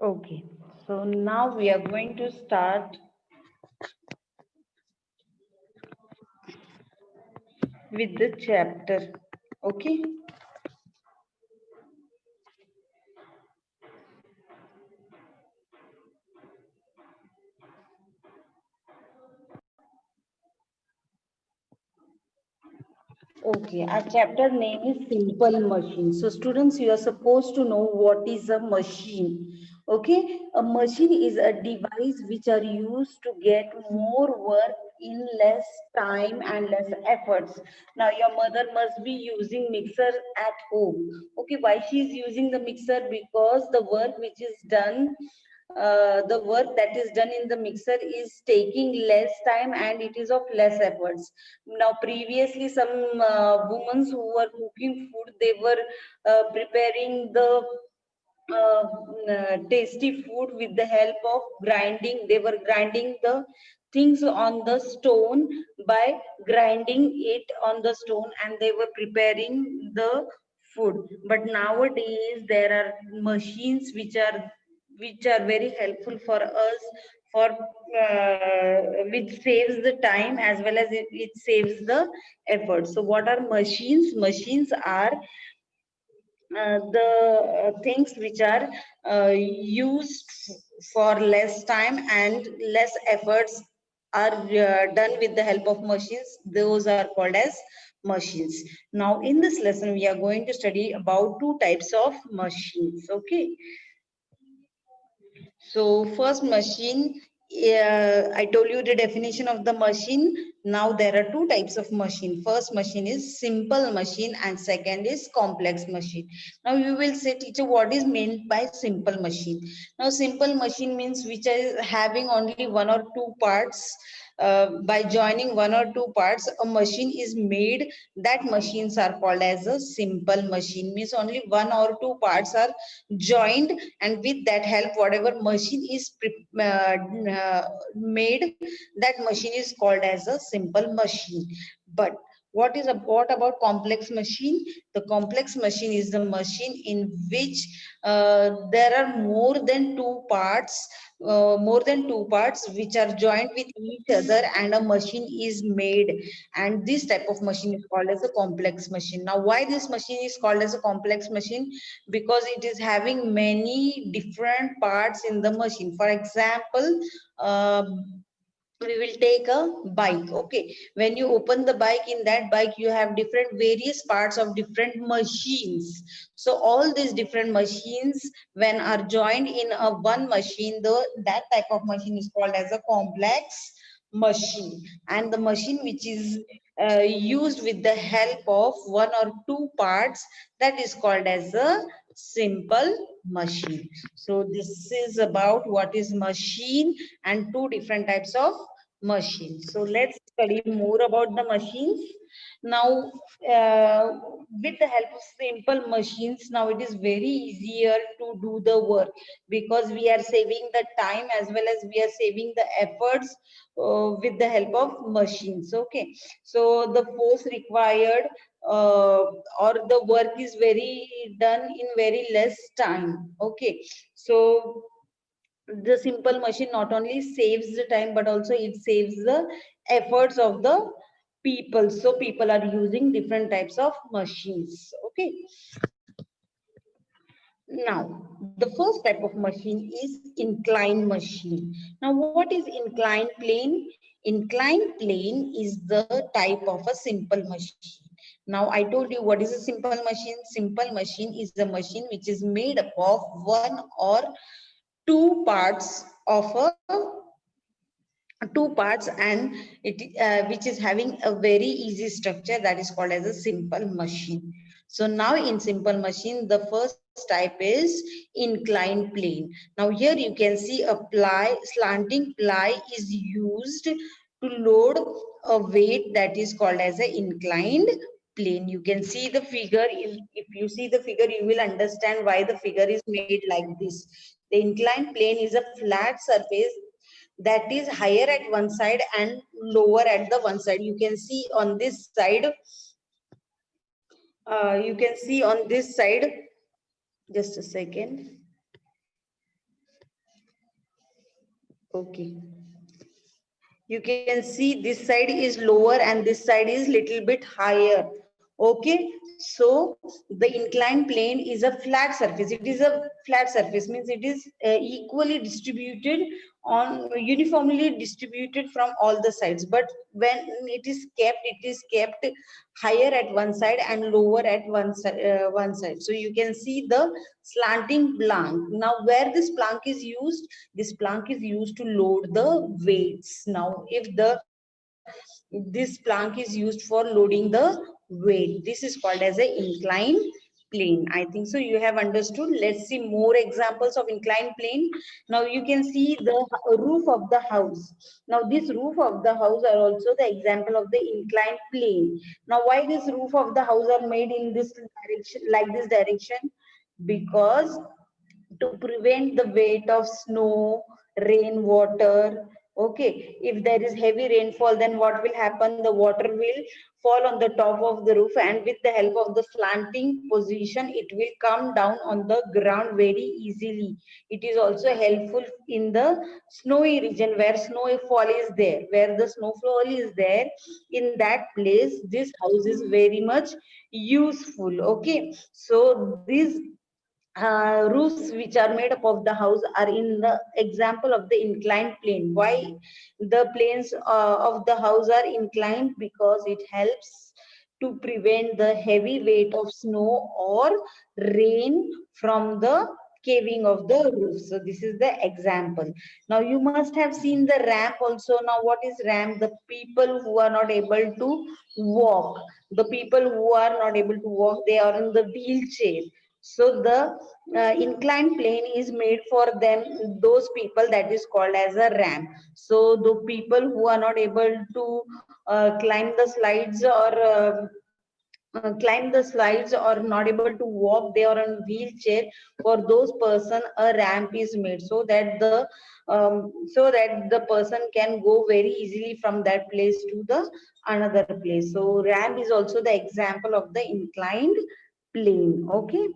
Okay, so now we are going to start with the chapter. Okay. Okay, our chapter name is Simple Machine. So, students, you are supposed to know what is a machine. Okay, a machine is a device which are used to get more work in less time and less efforts. Now, your mother must be using mixer at home. Okay, why she is using the mixer? Because the work which is done the work that is done in the mixer is taking less time and it is of less efforts. Now previously some women who were cooking food, they were preparing the tasty food with the help of grinding. They were grinding the things on the stone by grinding it on the stone, and they were preparing the food. But nowadays there are machines which are very helpful for us, for which saves the time as well as it saves the effort. So what are machines? Machines are the things which are used for less time and less efforts are done with the help of machines. Those are called as machines. Now in this lesson we are going to study about two types of machines. Okay, so first machine, I told you the definition of the machine. Now there are two types of machine. First machine is simple machine and second is complex machine. Now you will say, teacher, what is meant by simple machine? Now simple machine means which is having only one or two parts. By joining one or two parts, a machine is made. That machines are called as a simple machine. Means only one or two parts are joined, and with that help whatever machine is made, that machine is called as a simple machine. But what about complex machine? The complex machine is the machine in which there are more than two parts which are joined with each other and a machine is made, and this type of machine is called as a complex machine. Now why this machine is called as a complex machine? Because it is having many different parts in the machine. For example, we will take a bike. Okay, when you open the bike, in that bike you have different various parts of different machines. So all these different machines when are joined in a one machine, that type of machine is called as a complex machine. And the machine which is used with the help of one or two parts, that is called as a simple machine. So this is about what is machine and two different types of machines. So let's study more about the machines. Now, with the help of simple machines, now it is very easier to do the work because we are saving the time as well as we are saving the efforts with the help of machines. Okay, so the force required or the work is very done in very less time. Okay, so the simple machine not only saves the time but also it saves the efforts of the people. So people are using different types of machines. Okay, now the first type of machine is inclined machine. Now what is inclined plane? Inclined plane is the type of a simple machine. Now I told you what is a simple machine. Simple machine is a machine which is made up of one or two parts of a two parts, and it which is having a very easy structure, that is called as a simple machine. So now in simple machine the first type is inclined plane. Now here you can see a slanting ply is used to load a weight, that is called as a inclined plane. You can see the figure. If you see the figure you will understand why the figure is made like this. The inclined plane is a flat surface that is higher at one side and lower at the one side. You can see on this side, you can see on this side, just a second. Okay, you can see this side is lower and this side is little bit higher. Okay, so the inclined plane is a flat surface. It is a flat surface, means it is equally distributed, on uniformly distributed from all the sides, but when it is kept higher at one side and lower at one side. So you can see the slanting plank. Now where this plank is used, this plank is used to load the weights. Now if the this plank is used for loading the weight, this is called as a inclined plane. I think so you have understood. Let's see more examples of inclined plane. Now you can see the roof of the house. Now this roof of the house are also the example of the inclined plane. Now why this roof of the house are made in this direction, like this direction? Because to prevent the weight of snow, rain, water. Okay, if there is heavy rainfall, then what will happen? The water will fall on the top of the roof, and with the help of the slanting position, it will come down on the ground very easily. It is also helpful in the snowy region where snowfall is there, where the snowfall is there. In that place, this house is very much useful. Okay, so these roofs which are made up of the house are in the example of the inclined plane. Why the planes of the house are inclined? Because it helps to prevent the heavy weight of snow or rain from the caving of the roof. So this is the example. Now you must have seen the ramp also. Now what is ramp? The people who are not able to walk, the people who are not able to walk, they are in the wheelchair. So the inclined plane is made for them, those people, that is called as a ramp. So the people who are not able to climb the slides or climb the slides or not able to walk, they are on wheelchair. For those person a ramp is made, so that the person can go very easily from that place to the another place. So ramp is also the example of the inclined plane. Okay,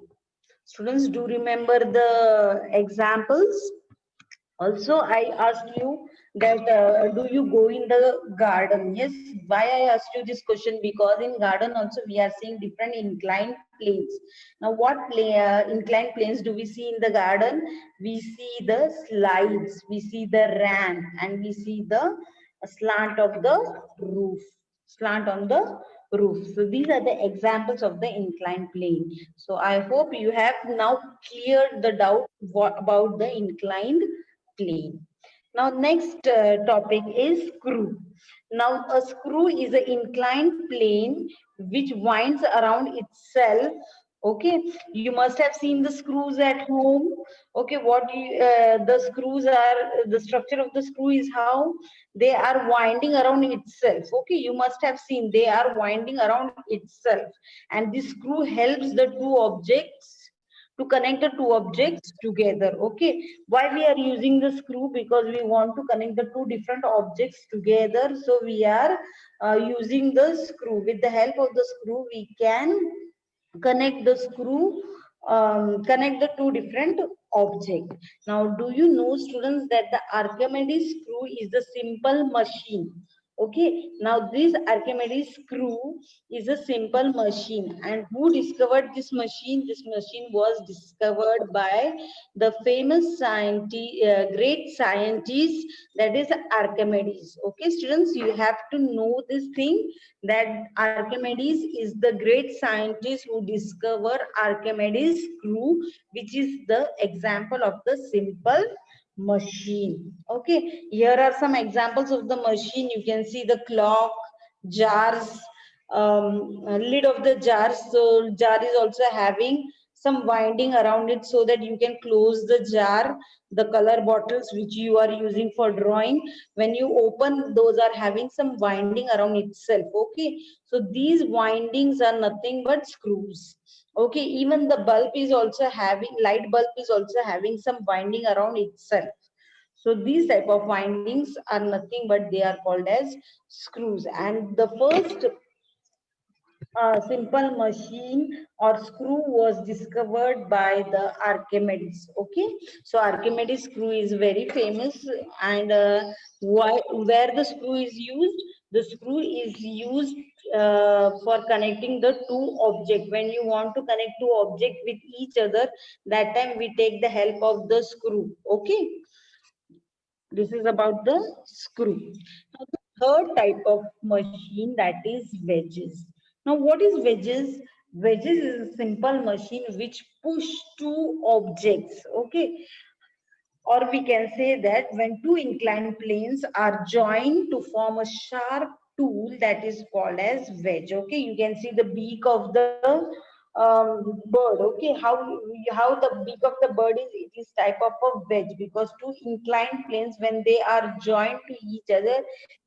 students, do remember the examples. Also, I asked you that do you go in the garden? Yes. Why I asked you this question? Because in garden also we are seeing different inclined planes. Now, what inclined planes do we see in the garden? We see the slides, we see the ramp, and we see the slant of the roof. Slant on the roof. So these are the examples of the inclined plane. So I hope you have now cleared the doubt about the inclined plane. Now next topic is screw. Now a screw is an inclined plane which winds around itself. Okay, you must have seen the screws at home. Okay, the screws are, the structure of the screw is how they are winding around itself. Okay, you must have seen they are winding around itself, and this screw helps the two objects to connect the two objects together. Okay, why we are using the screw? Because we want to connect the two different objects together, so we are using the screw. With the help of the screw we can connect the screw, connect the two different object. Now do you know, students, that the Archimedes screw is the simple machine? Okay, now this Archimedes screw is a simple machine, and who discovered this machine? This machine was discovered by the famous scientist, great scientist, that is Archimedes. Okay, students, you have to know this thing, that Archimedes is the great scientist who discovered Archimedes screw, which is the example of the simple machine. Okay, here are some examples of the machine. You can see the clock, jars, lid of the jar. So jar is also having some winding around it so that you can close the jar. The color bottles which you are using for drawing, when you open, those are having some winding around itself. Okay, so these windings are nothing but screws. Okay, even the bulb is also having, light bulb is also having some winding around itself. So these type of windings are nothing but they are called as screws. And the first A simple machine or screw was discovered by the Archimedes. Okay, so Archimedes screw is very famous, and why, where the screw is used? The screw is used for connecting the two objects. When you want to connect two objects with each other, that time we take the help of the screw. Okay, this is about the screw. Now, the third type of machine, that is wedges. Now, what is wedges? Wedges is a simple machine which push two objects. Okay, or we can say that when two inclined planes are joined to form a sharp tool, that is called as wedge. Okay, you can see the beak of the bird. Okay, how the beak of the bird is, it is type of a wedge, because two inclined planes, when they are joined to each other,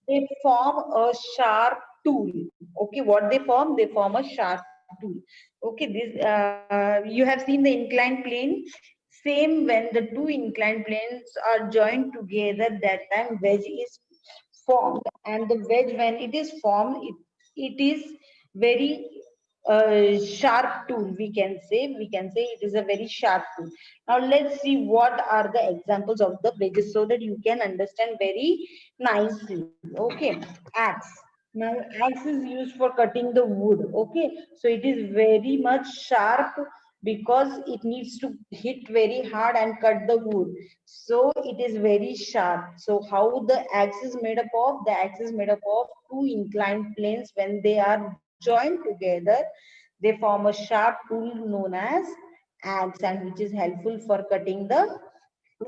they form a sharp tool. Okay, what they form? They form a sharp tool. Okay, this you have seen the inclined plane. Same, when the two inclined planes are joined together, that time wedge is formed. And the wedge, when it is formed, it is very sharp tool. We can say it is a very sharp tool. Now let's see what are the examples of the wedges, so that you can understand very nicely. Okay, axe. Now, axe is used for cutting the wood. Okay, so it is very much sharp, because it needs to hit very hard and cut the wood. So it is very sharp. So how the axe is made up of? The axe is made up of two inclined planes. When they are joined together, they form a sharp tool known as axe, and which is helpful for cutting the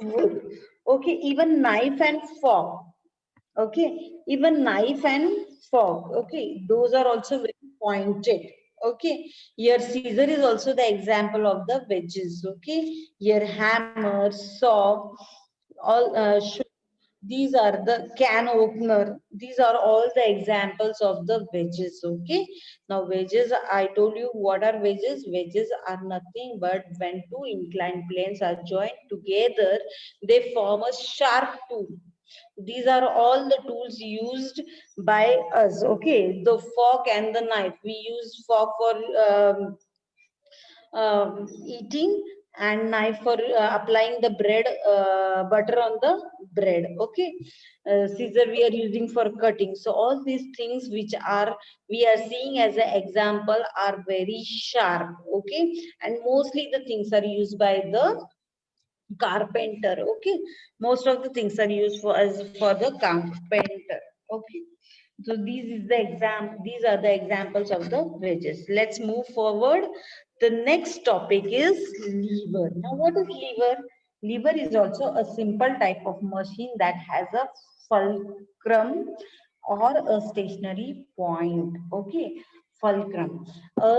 wood. Okay, even knife and fork. Okay, even knife and fork. Okay, those are also very pointed. Okay, here scissor is also the example of the wedges. Okay, here hammer, saw, all these are the can opener. These are all the examples of the wedges. Okay, now wedges, I told you what are wedges. Wedges are nothing but when two inclined planes are joined together, they form a sharp tool. These are all the tools used by us. Okay, the fork and the knife, we use fork for eating, and knife for applying the bread, butter on the bread. Okay, scissor we are using for cutting. So all these things which are we are seeing as an example are very sharp. Okay, and mostly the things are used by the carpenter. Okay, most of the things are used for as for the carpenter. Okay, so these are the examples of the wedges. Let's move forward. The next topic is lever. Now, what is lever? Lever is also a simple type of machine that has a fulcrum or a stationary point. Okay, fulcrum. A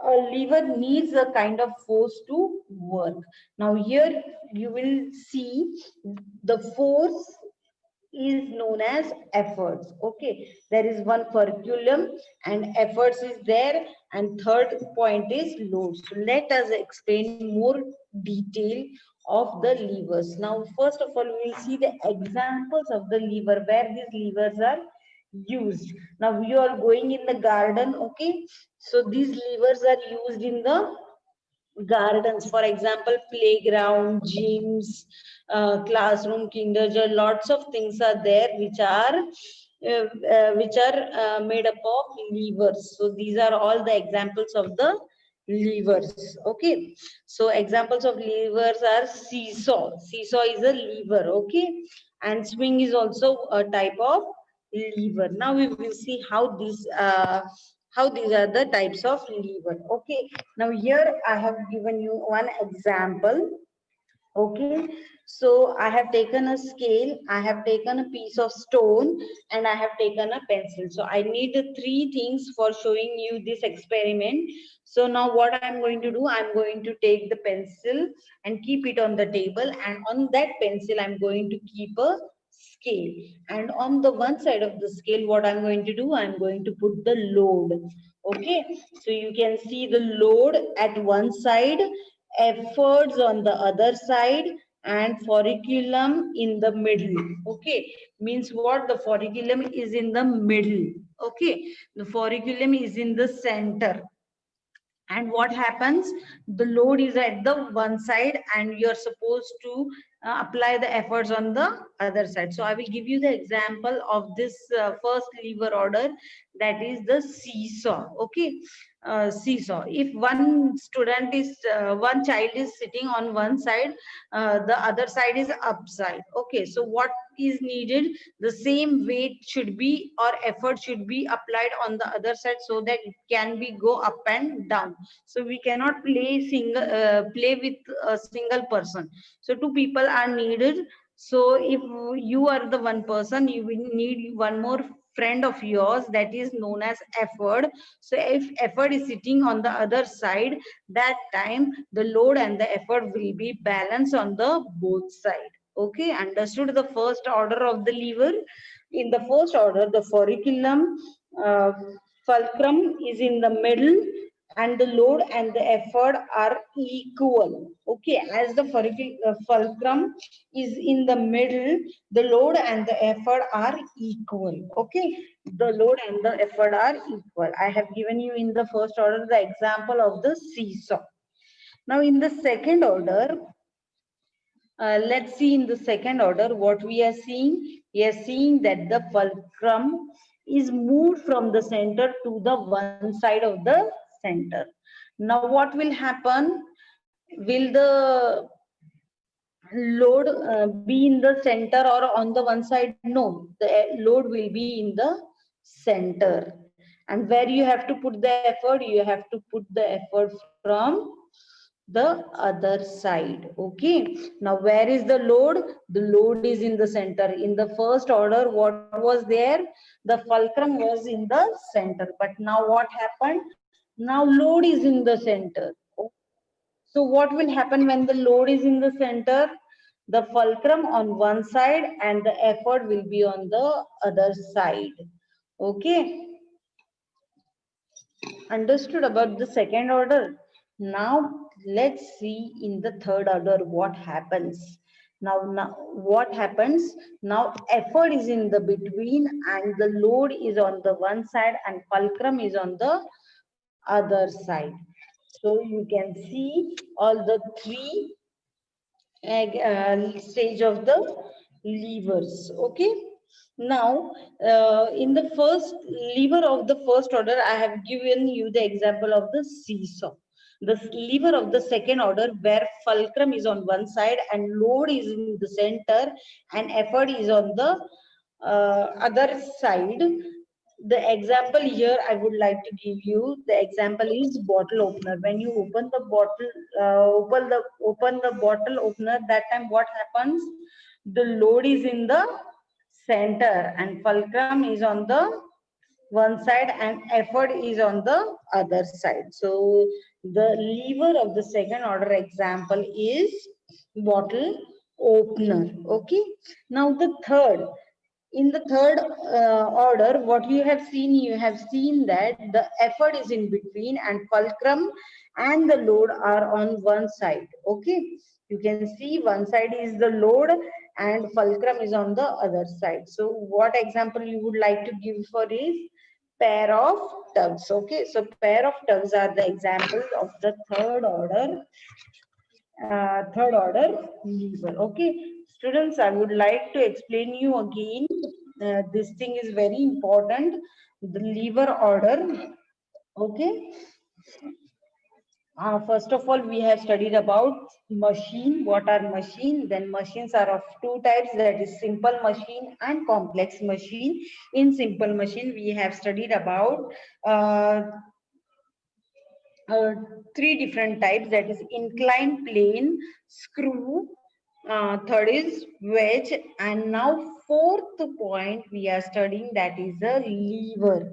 a lever needs a kind of force to work. Now here you will see the force is known as efforts. Okay, there is one curriculum and efforts is there, and third point is load. So let us explain more detail of the levers. Now first of all, we will see the examples of the lever, where these levers are used. Now you are going in the garden. Okay, so these levers are used in the gardens. For example, playground, gyms, classroom, kindergarten, lots of things are there which are made up of levers. So these are all the examples of the levers. Okay, so examples of levers are seesaw. Seesaw is a lever. Okay, and swing is also a type of lever. Now we will see how these are the types of lever. Okay, now here I have given you one example. Okay, so I have taken a scale, I have taken a piece of stone, and I have taken a pencil. So I need the three things for showing you this experiment. So now what I'm going to do, I'm going to take the pencil and keep it on the table, and on that pencil I'm going to keep a scale, and on the one side of the scale what I'm going to do, I'm going to put the load. Okay, so you can see the load at one side, efforts on the other side, and foraculum in the middle. Okay, means what? The foraculum is in the middle. Okay, the foraculum is in the center. And what happens? The load is at the one side and you're supposed to apply the efforts on the other side. So I will give you the example of this first lever order, that is the seesaw. Okay, seesaw. If one child is sitting on one side, the other side is upside. Okay, so what is needed? The same weight should be, or effort should be applied on the other side, so that it can be go up and down. So we cannot play with a single person. So two people are needed. So if you are the one person, you will need one more friend of yours, that is known as effort. So if effort is sitting on the other side, that time the load and the effort will be balanced on the both side. Okay, understood the first order of the lever? In the first order, the foraculum, uh, fulcrum is in the middle, and the load and the effort are equal. Okay, as the fulcrum is in the middle, the load and the effort are equal. Okay, the load and the effort are equal. I have given you in the first order the example of the seesaw. Now in the second order, let's see in the second order what we are seeing. We are seeing that the fulcrum is moved from the center to the one side of the center. Now what will happen? Will the load be in the center or on the one side? No, the load will be in the center. And where you have to put the effort? You have to put the effort from the other side. Okay, now where is the load? The load is in the center. In the first order, what was there? The fulcrum was in the center, but now what happened? Now load is in the center. So what will happen when the load is in the center? The fulcrum on one side and the effort will be on the other side. Okay, understood about the second order? Now let's see in the third order what happens. Now what happens? Now effort is in the between and the load is on the one side and fulcrum is on the other side. So you can see all the three stage of the levers. Okay, now in the first lever of the first order, I have given you the example of the seesaw. The lever of the second order, where fulcrum is on one side and load is in the center and effort is on the other side. The example here I would like to give you, the example is bottle opener. When you open the bottle, open the bottle opener, that time what happens? The load is in the center and fulcrum is on the one side and effort is on the other side. So the lever of the second order example is bottle opener. Okay, now the third, in the third order, what you have seen that the effort is in between and fulcrum and the load are on one side. Okay, you can see one side is the load and fulcrum is on the other side. So what example you would like to give for is pair of tugs. Okay, so pair of tugs are the examples of the third order lever. Okay, students, I would like to explain you again. This thing is very important, the lever order. Okay, first of all, we have studied about machine. What are machine? Then machines are of two types, that is simple machine and complex machine. In simple machine, we have studied about uh, uh, three different types, that is inclined plane, screw, third is wedge, and now fourth point we are studying, that is a lever.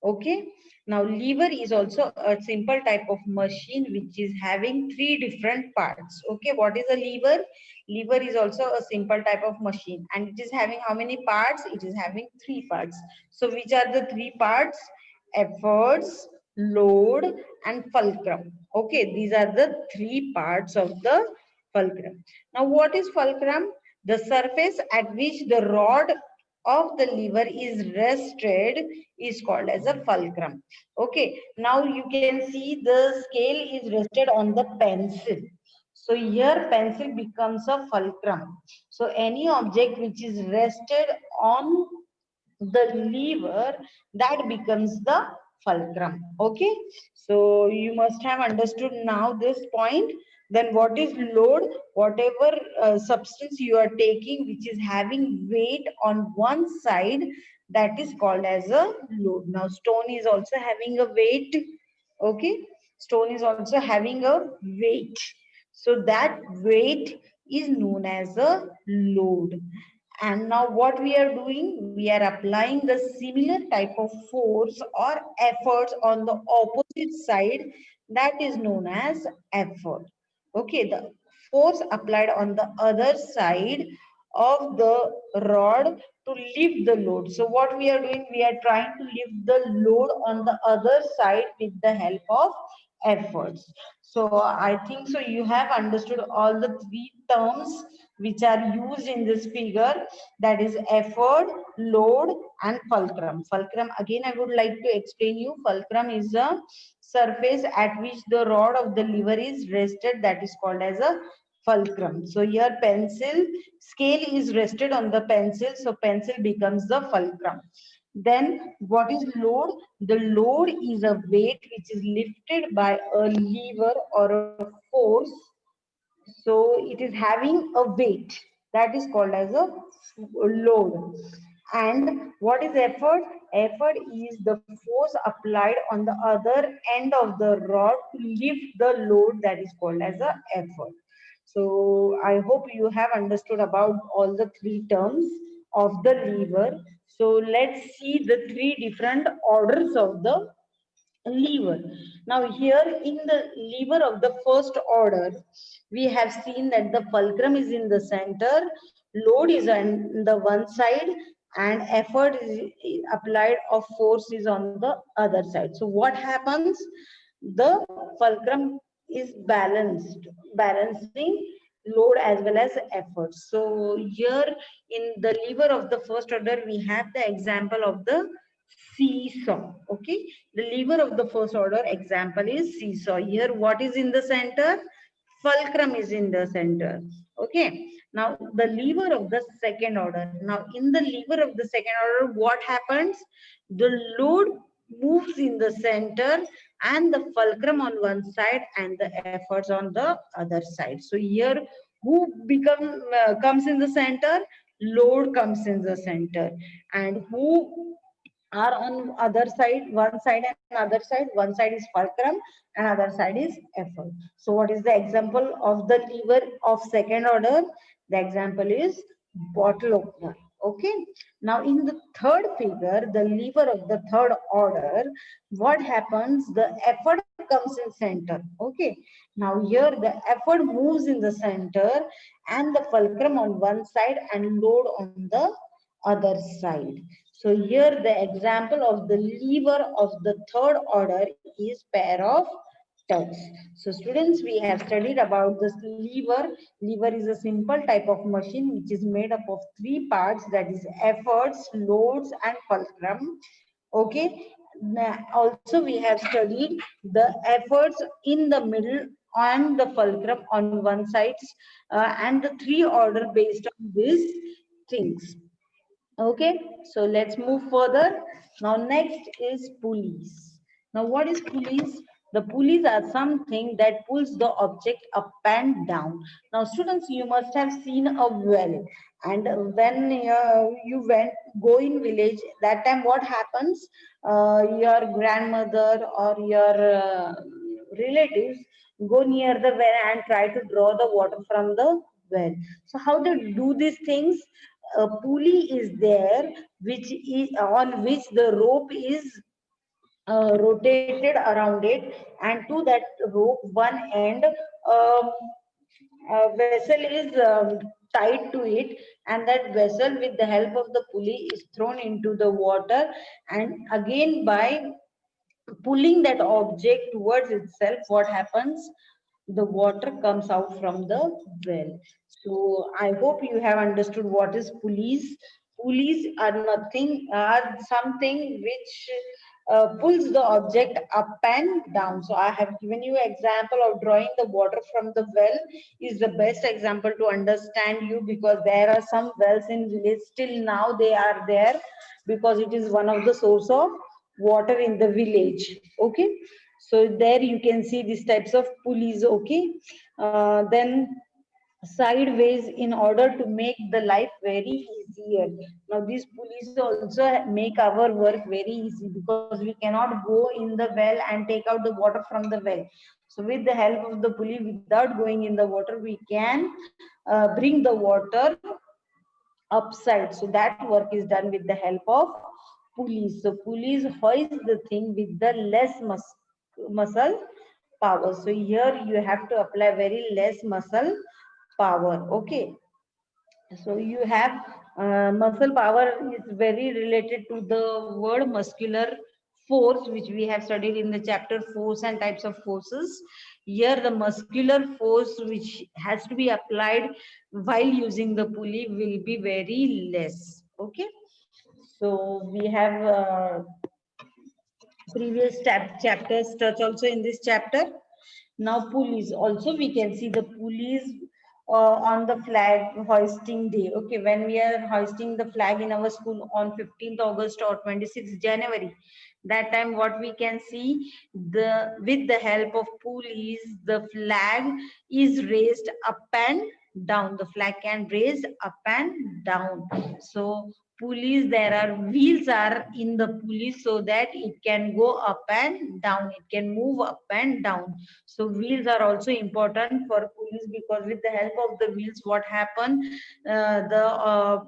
Okay, now lever is also a simple type of machine which is having three different parts. Okay, what is a lever? Lever is also a simple type of machine and it is having how many parts? It is having three parts. So which are the three parts? Efforts, load and fulcrum. Okay, these are the three parts of the fulcrum. Now, what is fulcrum? The surface at which the rod of the lever is rested is called as a fulcrum. Okay, now you can see the scale is rested on the pencil. So here pencil becomes a fulcrum. So any object which is rested on the lever, that becomes the fulcrum. Okay, so you must have understood now this point. Then what is load? Whatever substance you are taking which is having weight on one side, that is called as a load. Now stone is also having a weight. Okay, stone is also having a weight, so that weight is known as a load. And now what we are doing, we are applying the similar type of force or efforts on the opposite side, that is known as effort. Okay, the force applied on the other side of the rod to lift the load. So what we are doing, we are trying to lift the load on the other side with the help of efforts. So I think so you have understood all the three terms which are used in this figure, that is effort, load and fulcrum. Fulcrum, again I would like to explain you, fulcrum is a surface at which the rod of the lever is rested, that is called as a fulcrum. So here pencil scale is rested on the pencil, so pencil becomes the fulcrum. Then what is load? The load is a weight which is lifted by a lever or a force. So it is having a weight, that is called as a load. And what is effort? Effort is the force applied on the other end of the rod to lift the load, that is called as a effort. So I hope you have understood about all the three terms of the lever. So let's see the three different orders of the lever. Now here in the lever of the first order, we have seen that the fulcrum is in the center, load is on the one side, and effort is applied of force is on the other side. So what happens? The fulcrum is balancing load as well as effort. So here in the lever of the first order, we have the example of the seesaw. Okay, the lever of the first order example is seesaw. Here what is in the center? Fulcrum is in the center. Okay, now the lever of the second order. Now in the lever of the second order, what happens? The load moves in the center and the fulcrum on one side and the efforts on the other side. So here who comes in the center? Load comes in the center. And who are on other side? One side and other side. One side is fulcrum and other side is effort. So what is the example of the lever of second order? The example is bottle opener. Okay, now in the third figure, the lever of the third order, what happens? The effort comes in center. Okay, now here the effort moves in the center and the fulcrum on one side and load on the other side. So here the example of the lever of the third order is pair of tugs. So students, we have studied about this lever. Lever is a simple type of machine which is made up of three parts, that is efforts, loads and fulcrum. Okay. Also we have studied the efforts in the middle and the fulcrum on one side, and the three order based on these things. Okay, so let's move further. Now, next is pulleys. Now, what is pulleys? The pulleys are something that pulls the object up and down. Now, students, you must have seen a well, and when you went go in village, that time what happens? Your grandmother or your relatives go near the well and try to draw the water from the well. So, how they do these things? A pulley is there which is on which the rope is rotated around it, and to that rope one end a vessel is tied to it, and that vessel with the help of the pulley is thrown into the water, and again by pulling that object towards itself, what happens? the water comes out from the well. So I hope you have understood what is pulleys. Pulleys are nothing, are something which pulls the object up and down. So I have given you example of drawing the water from the well is the best example to understand you, because there are some wells in village still now they are there, because it is one of the source of water in the village. Okay, so there you can see these types of pulleys. Okay, then sideways in order to make the life very easier. Now these pulleys also make our work very easy, because we cannot go in the well and take out the water from the well. So with the help of the pulley, without going in the water, we can bring the water upside. So that work is done with the help of pulleys. So pulleys hoist the thing with the less muscle power. So here you have to apply very less muscle power. Okay, so you have muscle power is very related to the word muscular force, which we have studied in the chapter force and types of forces. Here the muscular force which has to be applied while using the pulley will be very less. Okay, so we have previous chapters touch also in this chapter. Now pulleys. Also we can see the pulleys on the flag hoisting day. Okay, when we are hoisting the flag in our school on 15th August or 26th January, that time what we can see, the with the help of pulleys, the flag is raised up and down. The flag can raise up and down. So pulleys, there are wheels are in the pulley so that it can go up and down, it can move up and down. So wheels are also important for pulleys, because with the help of the wheels what happen, the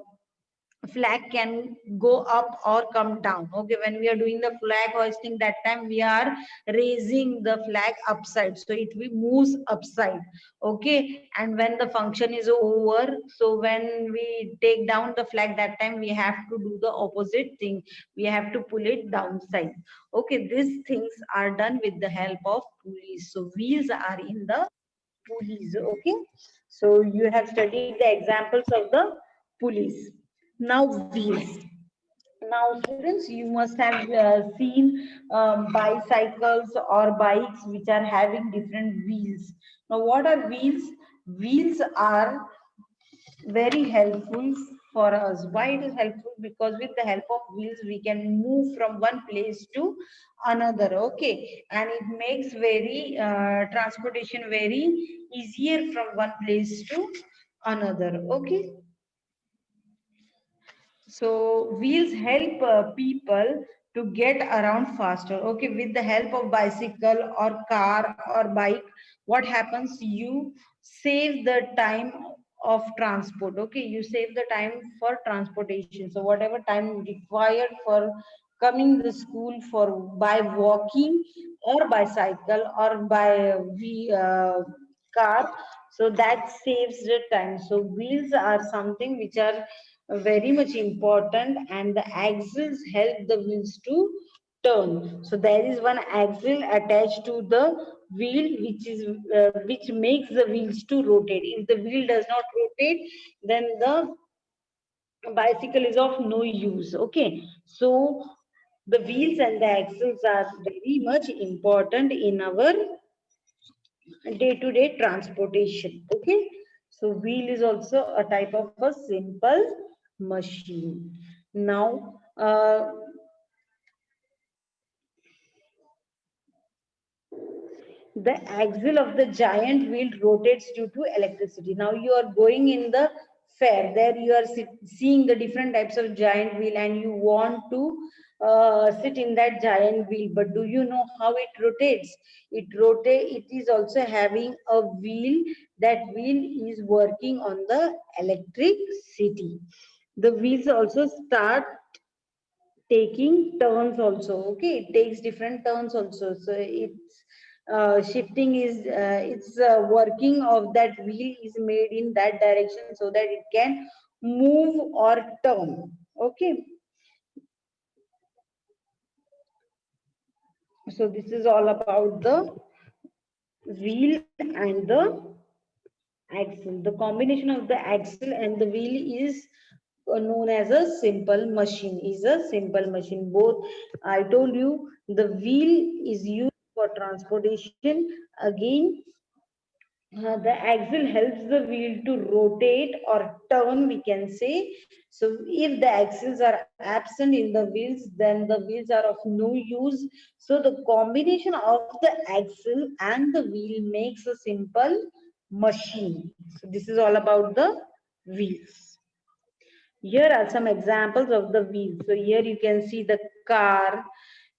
flag can go up or come down. Okay, when we are doing the flag hoisting, that time we are raising the flag upside, so it will moves upside. Okay, and when the function is over, so when we take down the flag, that time we have to do the opposite thing, we have to pull it downside. Okay, these things are done with the help of pulleys. So wheels are in the pulleys. Okay, so you have studied the examples of the pulleys. Now wheels. Now students, you must have seen bicycles or bikes which are having different wheels. Now what are wheels? Wheels are very helpful for us. Why it is helpful? Because with the help of wheels we can move from one place to another. Okay, and it makes very transportation very easier from one place to another. Okay, so wheels help people to get around faster. Okay, with the help of bicycle or car or bike, what happens? You save the time of transport. Okay, you save the time for transportation. So whatever time required for coming the school for by walking or by cycle or by car, so that saves the time. So wheels are something which are very much important, and the axles help the wheels to turn. So there is one axle attached to the wheel which makes the wheels to rotate. If the wheel does not rotate, then the bicycle is of no use. Okay, so the wheels and the axles are very much important in our day-to-day transportation. Okay, so wheel is also a type of a simple machine. Now the axle of the giant wheel rotates due to electricity. Now you are going in the fair, there you are seeing the different types of giant wheel, and you want to sit in that giant wheel. But do you know how it rotates? It is also having a wheel. That wheel is working on the electricity. The wheels also start taking turns also. Okay, it takes different turns also. So it's shifting is it's working of that wheel is made in that direction so that it can move or turn. Okay, so this is all about the wheel and the axle. The combination of the axle and the wheel is known as a simple machine. Is a simple machine. Both, I told you, the wheel is used for transportation. Again, the axle helps the wheel to rotate or turn, we can say. So if the axles are absent in the wheels, then the wheels are of no use. So the combination of the axle and the wheel makes a simple machine. So this is all about the wheels. Here are some examples of the wheels. So here you can see the car,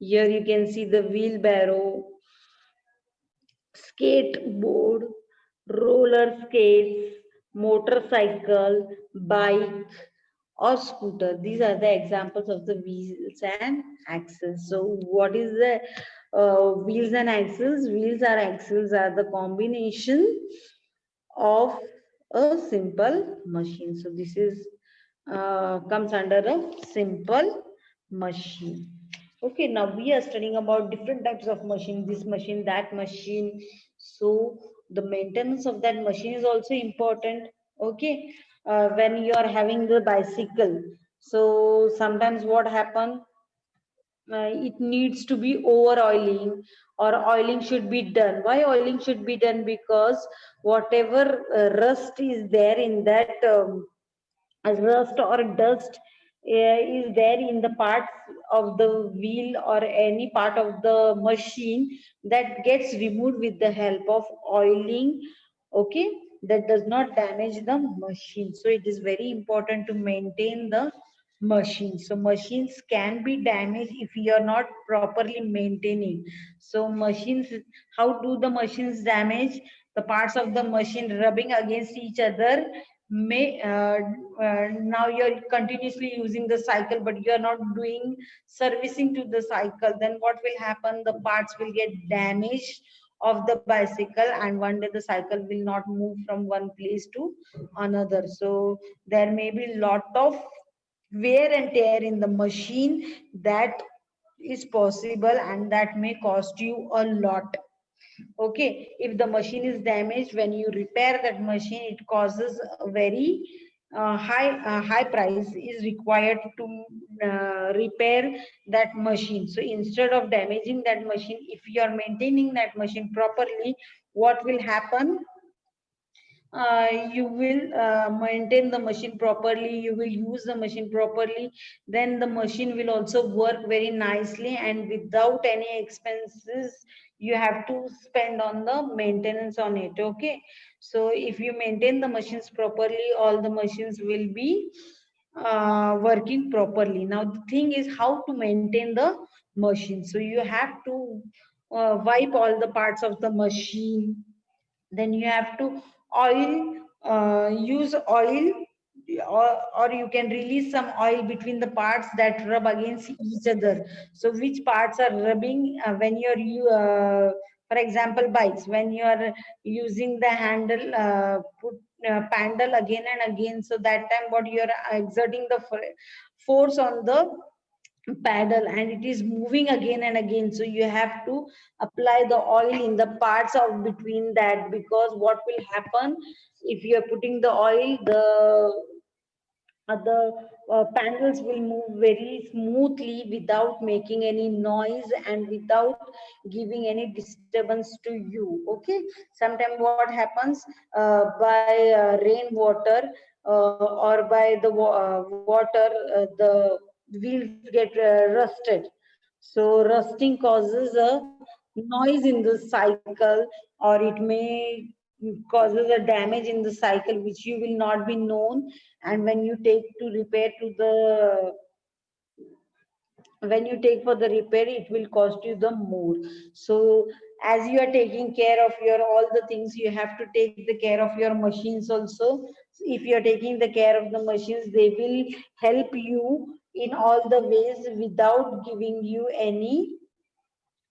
here you can see the wheelbarrow, skateboard, roller skates, motorcycle, bike, or scooter. These are the examples of the wheels and axles. So, what is the wheels and axles? Wheels or axles are the combination of a simple machine. So, this is comes under a simple machine. Okay, now we are studying about different types of machine, this machine, that machine. So the maintenance of that machine is also important. Okay, when you are having the bicycle, so sometimes what happen, it needs to be over oiling, or oiling should be done. Why oiling should be done? Because whatever rust is there in that rust or dust is there in the parts of the wheel or any part of the machine, that gets removed with the help of oiling. Okay, that does not damage the machine. So it is very important to maintain the machine. So machines can be damaged if you are not properly maintaining. So machines, how do the machines damage? The parts of the machine rubbing against each other may now you're continuously using the cycle, but you're not doing servicing to the cycle. Then what will happen? The parts will get damaged of the bicycle, and one day the cycle will not move from one place to another. So there may be lot of wear and tear in the machine that is possible, and that may cost you a lot. Okay, if the machine is damaged, when you repair that machine, it causes a very high price is required to repair that machine. So instead of damaging that machine, if you are maintaining that machine properly, what will happen? You will maintain the machine properly, you will use the machine properly, then the machine will also work very nicely and without any expenses you have to spend on the maintenance on it. Okay, so if you maintain the machines properly, all the machines will be working properly. Now the thing is how to maintain the machine. So you have to wipe all the parts of the machine, then you have to oil, use oil, or you can release some oil between the parts that rub against each other. So which parts are rubbing when you're for example bikes, when you are using the handle, put handle again and again, so that time what you are exerting the force on the paddle and it is moving again and again. So you have to apply the oil in the parts of between that, because what will happen, if you are putting the oil, the panels will move very smoothly without making any noise and without giving any disturbance to you. Okay, sometimes what happens, by rainwater or by the water, the wheels get rusted. So rusting causes a noise in the cycle, or it may causes a damage in the cycle which you will not be known. And when you take to repair to the, when you take for the repair, it will cost you the more. So as you are taking care of your all the things, you have to take the care of your machines also. If you are taking the care of the machines, they will help you in all the ways without giving you any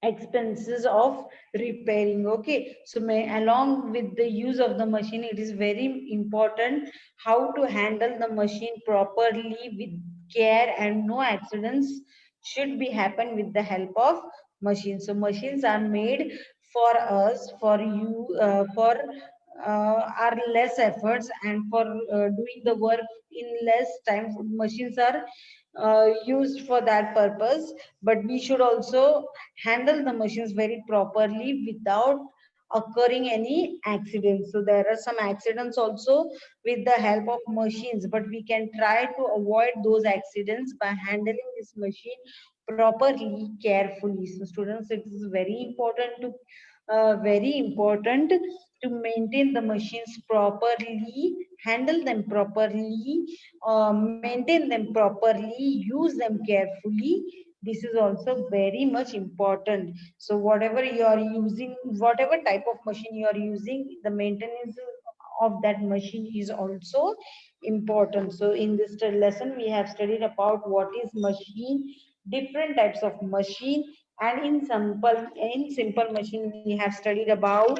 expenses of repairing. Okay, so along with the use of the machine, it is very important how to handle the machine properly with care, and no accidents should be happen with the help of machines. So machines are made for us, for you, for our less efforts and for doing the work in less time. Machines are used for that purpose, but we should also handle the machines very properly without occurring any accidents. So there are some accidents also with the help of machines, but we can try to avoid those accidents by handling this machine properly, carefully. So students, it is very important to maintain the machines properly, handle them properly, maintain them properly, use them carefully. This is also very much important. So whatever you are using, whatever type of machine you are using, the maintenance of that machine is also important. So in this lesson we have studied about what is machine, different types of machine, and in simple machine we have studied about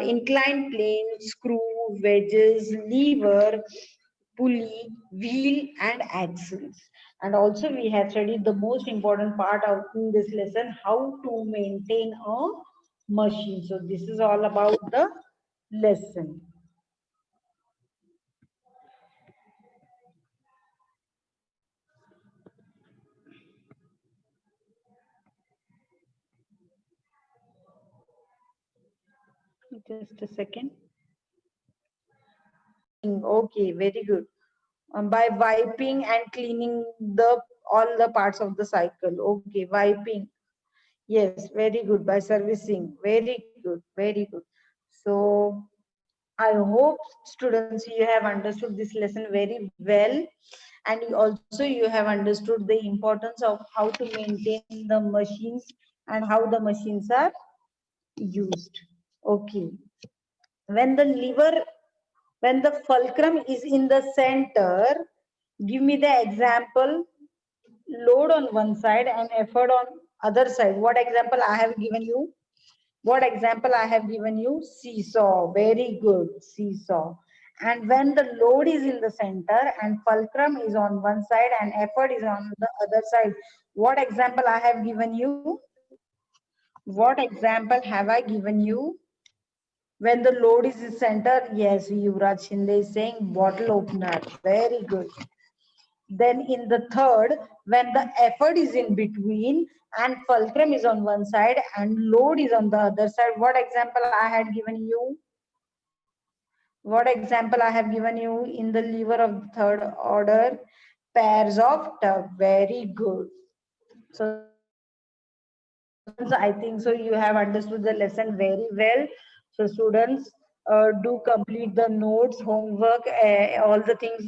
inclined plane, screw, wedges, lever, pulley, wheel, and axles. And also we have studied the most important part of in this lesson, how to maintain a machine. So this is all about the lesson. Just a second. Okay, very good. By wiping and cleaning the all the parts of the cycle. Okay, wiping. Yes, very good. By servicing. Very good. Very good. So I hope students you have understood this lesson very well, and also you have understood the importance of how to maintain the machines and how the machines are used. Okay. When the lever, when the fulcrum is in the center, give me the example, load on one side and effort on other side. What example I have given you? What example I have given you? Seesaw. Very good. Seesaw. And when the load is in the center and fulcrum is on one side and effort is on the other side, what example I have given you? What example have I given you? When the load is in center, yes, Yuvraj Shinde is saying bottle opener. Very good. Then in the third, when the effort is in between and fulcrum is on one side and load is on the other side, what example I had given you? What example I have given you in the lever of the third order? Pairs of tug. Very good. So students, I think so you have understood the lesson very well. So students, do complete the notes, homework, all the things